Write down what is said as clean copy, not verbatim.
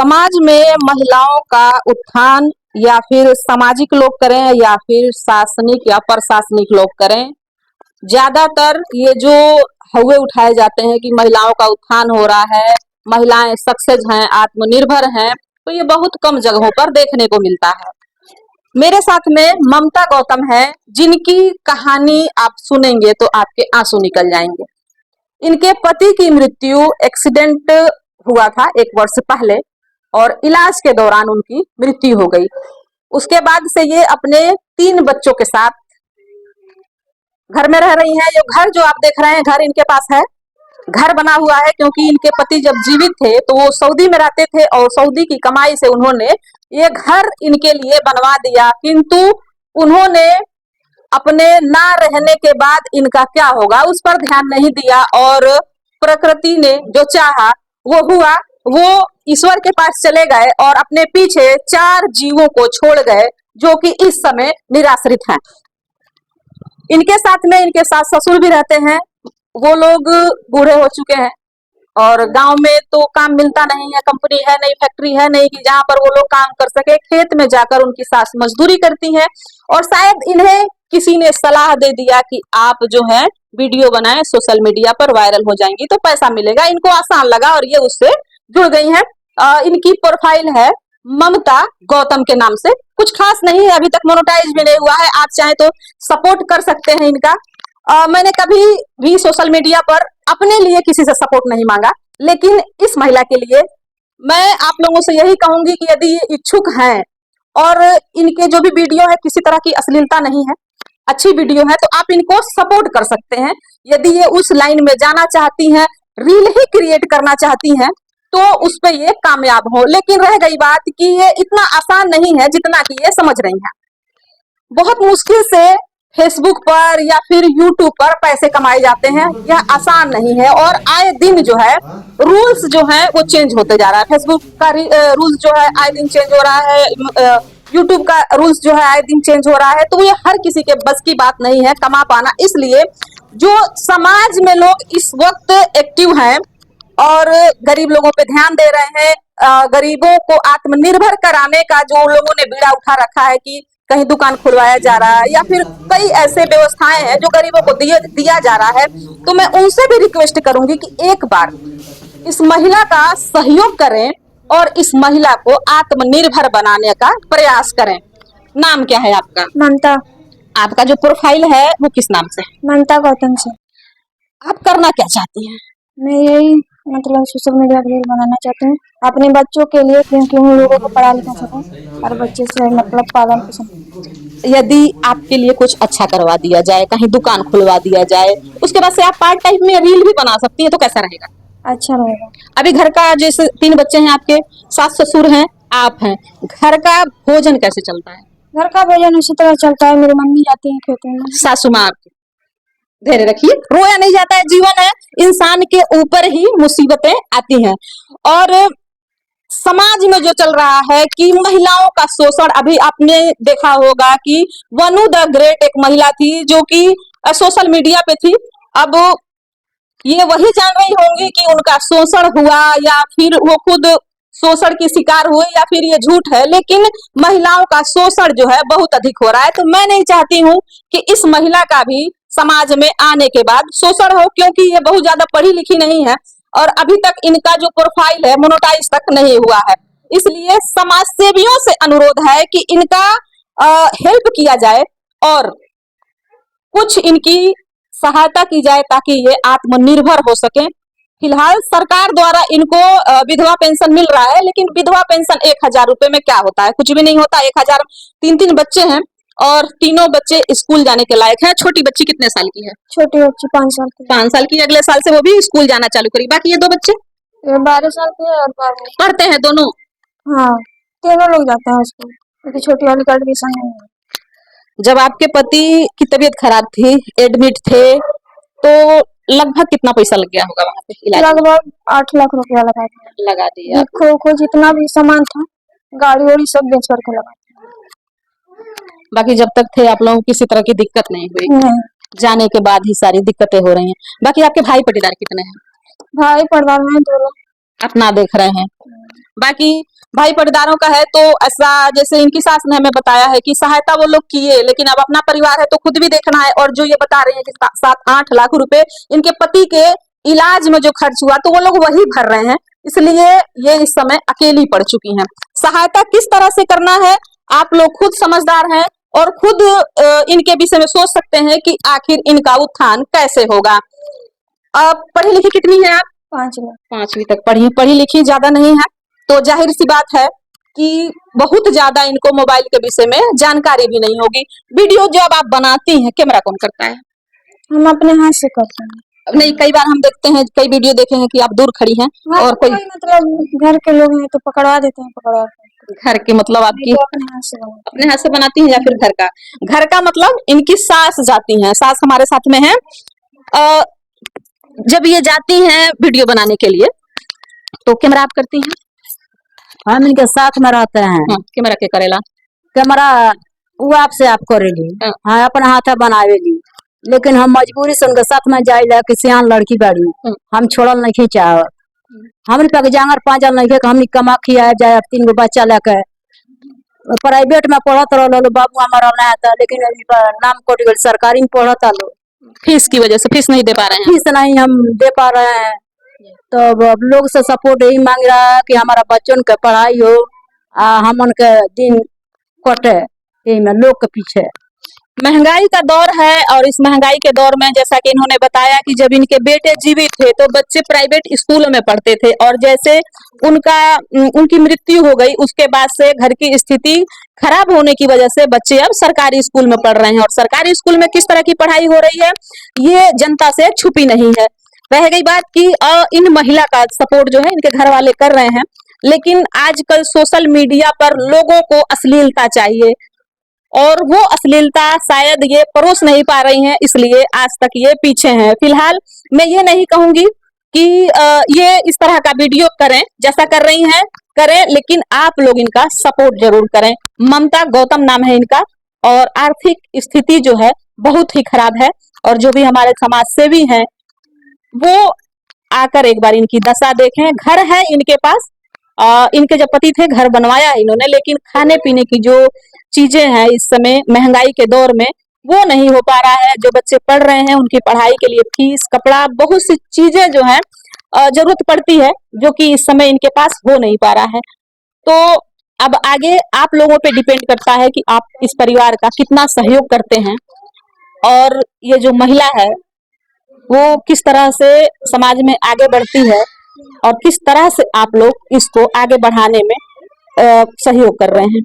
समाज में महिलाओं का उत्थान या फिर सामाजिक लोग करें या फिर शासनिक या प्रशासनिक लोग करें, ज्यादातर ये जो हौवे उठाए जाते हैं कि महिलाओं का उत्थान हो रहा है, महिलाएं सक्सेस हैं, आत्मनिर्भर हैं, तो ये बहुत कम जगहों पर देखने को मिलता है। मेरे साथ में ममता गौतम है, जिनकी कहानी आप सुनेंगे तो आपके आंसू निकल जाएंगे। इनके पति की मृत्यु एक्सीडेंट हुआ था 1 वर्ष पहले और इलाज के दौरान उनकी मृत्यु हो गई। उसके बाद से ये अपने 3 बच्चों के साथ घर में रह रही हैं। ये घर जो आप देख रहे हैं, घर इनके पास है, घर बना हुआ है क्योंकि इनके पति जब जीवित थे तो वो सऊदी में रहते थे और सऊदी की कमाई से उन्होंने ये घर इनके लिए बनवा दिया, किंतु उन्होंने अपने ना रहने के बाद इनका क्या होगा उस पर ध्यान नहीं दिया और प्रकृति ने जो चाहा वो हुआ। वो ईश्वर के पास चले गए और अपने पीछे 4 जीवों को छोड़ गए जो कि इस समय निराश्रित हैं। इनके साथ में इनके सास ससुर भी रहते हैं। वो लोग बूढ़े हो चुके हैं और गांव में तो काम मिलता नहीं है, कंपनी है नहीं, फैक्ट्री है नहीं कि जहां पर वो लोग काम कर सके। खेत में जाकर उनकी सास मजदूरी करती है और शायद इन्हें किसी ने सलाह दे दिया कि आप जो है वीडियो बनाएं, सोशल मीडिया पर वायरल हो जाएंगी तो पैसा मिलेगा। इनको आसान लगा और ये उससे जुड़ गई हैं। इनकी प्रोफाइल है ममता गौतम के नाम से, कुछ खास नहीं है, अभी तक मोनेटाइज भी नहीं हुआ है। आप चाहे तो सपोर्ट कर सकते हैं इनका। मैंने कभी भी सोशल मीडिया पर अपने लिए किसी से सपोर्ट नहीं मांगा, लेकिन इस महिला के लिए मैं आप लोगों से यही कहूंगी कि यदि ये इच्छुक हैं और इनके जो भी वीडियो है किसी तरह की अश्लीलता नहीं है, अच्छी वीडियो है, तो आप इनको सपोर्ट कर सकते हैं। यदि ये उस लाइन में जाना चाहती हैं, रील ही क्रिएट करना चाहती हैं, तो उस पे ये कामयाब हो। लेकिन रह गई बात कि ये इतना आसान नहीं है जितना कि ये समझ रही हैं। बहुत मुश्किल से फेसबुक पर या फिर यूट्यूब पर पैसे कमाए जाते हैं, यह आसान नहीं है और आए दिन जो है रूल्स जो है वो चेंज होते जा रहा है। फेसबुक का रूल्स जो है आए दिन चेंज हो रहा है, यूट्यूब का रूल्स जो है आए दिन चेंज हो रहा है, तो ये हर किसी के बस की बात नहीं है कमा पाना। इसलिए जो समाज में लोग इस वक्त एक्टिव हैं और गरीब लोगों पे ध्यान दे रहे हैं, गरीबों को आत्मनिर्भर कराने का जो लोगों ने बीड़ा उठा रखा है कि कहीं दुकान खुलवाया जा रहा है या फिर कई ऐसे व्यवस्थाएं हैं जो गरीबों को दिया जा रहा है, तो मैं उनसे भी रिक्वेस्ट करूंगी कि एक बार इस महिला का सहयोग करें और इस महिला को आत्मनिर्भर बनाने का प्रयास करें। नाम क्या है आपका? ममता। आपका जो प्रोफाइल है वो किस नाम से? ममता गौतम से। आप करना क्या चाहती हैं? मैं यही मतलब सोशल मीडिया रील बनाना चाहती हूँ अपने बच्चों के लिए, क्योंकि उन लोगों को पढ़ा लिखा सकूं और बच्चे से मतलब पालन पोषण। यदि आपके लिए कुछ अच्छा करवा दिया जाए, कहीं दुकान खुलवा दिया जाए, उसके बाद से आप पार्ट टाइम में रील भी बना सकती हैं, तो कैसा रहेगा? अच्छा रहेगा। अभी घर का जैसे 3 बच्चे हैं आपके, सास ससुर हैं, आप हैं, घर का भोजन कैसे चलता है? घर का भोजन उसी तरह चलता है। मेरी मम्मी जाती है खेतों में। सासू माँ आपकी, धैर्य रखिए, रोया नहीं जाता है, जीवन है, इंसान के ऊपर ही मुसीबतें आती हैं। और समाज में जो चल रहा है कि महिलाओं का शोषण, अभी आपने देखा होगा कि वनु द ग्रेट एक महिला थी जो कि सोशल मीडिया पे थी। अब ये वही जान रही होंगी कि उनका शोषण हुआ या फिर वो खुद शोषण की शिकार हुए या फिर ये झूठ है, लेकिन महिलाओं का शोषण जो है बहुत अधिक हो रहा है। तो मैं नहीं चाहती हूँ कि इस महिला का भी समाज में आने के बाद शोषण हो, क्योंकि ये बहुत ज्यादा पढ़ी लिखी नहीं है और अभी तक इनका जो प्रोफाइल है मोनेटाइज तक नहीं हुआ है। इसलिए समाज सेवियों से अनुरोध है कि इनका हेल्प किया जाए और कुछ इनकी सहायता की जाए ताकि ये आत्मनिर्भर हो सके। फिलहाल सरकार द्वारा इनको विधवा पेंशन मिल रहा है, लेकिन विधवा पेंशन 1000 रुपए में क्या होता है? कुछ भी नहीं होता। 1000, 3 बच्चे हैं और तीनों बच्चे स्कूल जाने के लायक हैं। छोटी बच्ची कितने साल की है? छोटी बच्ची 5 साल की। 5 साल की, अगले साल से वो भी स्कूल जाना चालू करेगी। बाकी ये 2 बच्चे 12 साल की है और 12 पढ़ते हैं दोनों? हाँ, तीनों लोग जाते हैं स्कूल, क्योंकि छोटी वाली का एडमिशन नहीं है। जब आपके पति की तबीयत खराब थी, एडमिट थे, तो लगभग कितना पैसा लग गया होगा वहाँ पे इलाज? लगभग 8 लाख रुपया लगा दिया। खो जितना भी सामान था, गाड़ी वाड़ी सब बेच करके लगा। बाकी जब तक थे आप लोगों को किसी तरह की दिक्कत नहीं हुई? नहीं। जाने के बाद ही सारी दिक्कतें हो रही हैं। बाकी आपके भाई पटीदार कितने हैं? भाई परिवार में 2 लोग। अपना देख रहे हैं। बाकी भाई पटदारों का है तो ऐसा, जैसे इनकी सास ने हमें बताया है कि सहायता वो लोग किए, लेकिन अब अपना परिवार है तो खुद भी देखना है। और जो ये बता रहे हैं कि 7-8 लाख रुपए इनके पति के इलाज में जो खर्च हुआ तो वो लोग वही भर रहे हैं, इसलिए ये इस समय अकेली पड़ चुकी हैं। सहायता किस तरह से करना है आप लोग खुद समझदार हैं और खुद इनके विषय में सोच सकते हैं कि आखिर इनका उत्थान कैसे होगा। अब पढ़ी लिखी कितनी है आप? 5 लाख। 5वीं तक पढ़ी, पढ़ी लिखी ज्यादा नहीं है, तो जाहिर सी बात है कि बहुत ज्यादा इनको मोबाइल के विषय में जानकारी भी नहीं होगी। वीडियो जब आप बनाती हैं कैमरा कौन करता है? हम अपने हाथ से करते हैं। नहीं, कई बार हम देखते हैं, कई वीडियो देखे हैं कि आप दूर खड़ी हैं हाँ, और कोई मतलब घर के लोग हैं तो पकड़वा देते हैं, पकड़वा के। घर के मतलब आपकी तो अपने हाथ से बनाते अपने हाथ से बनाती हैं या फिर घर का? घर का मतलब इनकी सास जाती हैं, सास हमारे साथ में है। जब ये जाती हैं वीडियो बनाने के लिए तो कैमरा आप करती हैं? हम इनके साथ में रहते हैं। हाँ, कैमरा के करेला कैमरा वो आपसे आप करेली, हाँ। हाँ अपना हाथ बनावेली, लेकिन हम मजबूरी से उनके साथ में जाइला कि सियान लड़की बाड़ी, हम छोड़ल नहीं चाह। हमने पे जांगर पांचल नहीं के हमनी कमा खिया जाए, 3 गो बच्चा लेकर प्राइवेट में पढ़त रहो, बाबू हमारा ना था, लेकिन नाम कट गई, सरकारी में पढ़ता लो, फीस की वजह से फीस नहीं दे पा रहे हैं। फीस नहीं हम दे पा रहे हैं, तो अब लोग से सपोर्ट यही मांग रहा है कि हमारा बच्चों के पढ़ाई हो, हम उनके दिन कटे, यही में लोग के पीछे। महंगाई का दौर है और इस महंगाई के दौर में जैसा कि इन्होंने बताया कि जब इनके बेटे जीवित थे तो बच्चे प्राइवेट स्कूलों में पढ़ते थे, और जैसे उनकी मृत्यु हो गई उसके बाद से घर की स्थिति खराब होने की वजह से बच्चे अब सरकारी स्कूल में पढ़ रहे हैं। और सरकारी स्कूल में किस तरह की पढ़ाई हो रही है ये जनता से छुपी नहीं है। रह गई बात कि इन महिला का सपोर्ट जो है इनके घर वाले कर रहे हैं, लेकिन आजकल सोशल मीडिया पर लोगों को अश्लीलता चाहिए और वो अश्लीलता शायद ये परोस नहीं पा रही हैं, इसलिए आज तक ये पीछे हैं। फिलहाल मैं ये नहीं कहूंगी कि ये इस तरह का वीडियो करें, जैसा कर रही हैं करें, लेकिन आप लोग इनका सपोर्ट जरूर करें। ममता गौतम नाम है इनका, और आर्थिक स्थिति जो है बहुत ही खराब है, और जो भी हमारे समाज सेवी हैं वो आकर एक बार इनकी दशा देखें। घर है इनके पास, इनके जब पति थे घर बनवाया इन्होंने, लेकिन खाने पीने की जो चीजें हैं इस समय महंगाई के दौर में वो नहीं हो पा रहा है। जो बच्चे पढ़ रहे हैं उनकी पढ़ाई के लिए फीस, कपड़ा, बहुत सी चीजें जो है जरूरत पड़ती है, जो कि इस समय इनके पास हो नहीं पा रहा है। तो अब आगे आप लोगों पे डिपेंड करता है कि आप इस परिवार का कितना सहयोग करते हैं, और ये जो महिला है वो किस तरह से समाज में आगे बढ़ती है और किस तरह से आप लोग इसको आगे बढ़ाने में सहयोग कर रहे हैं।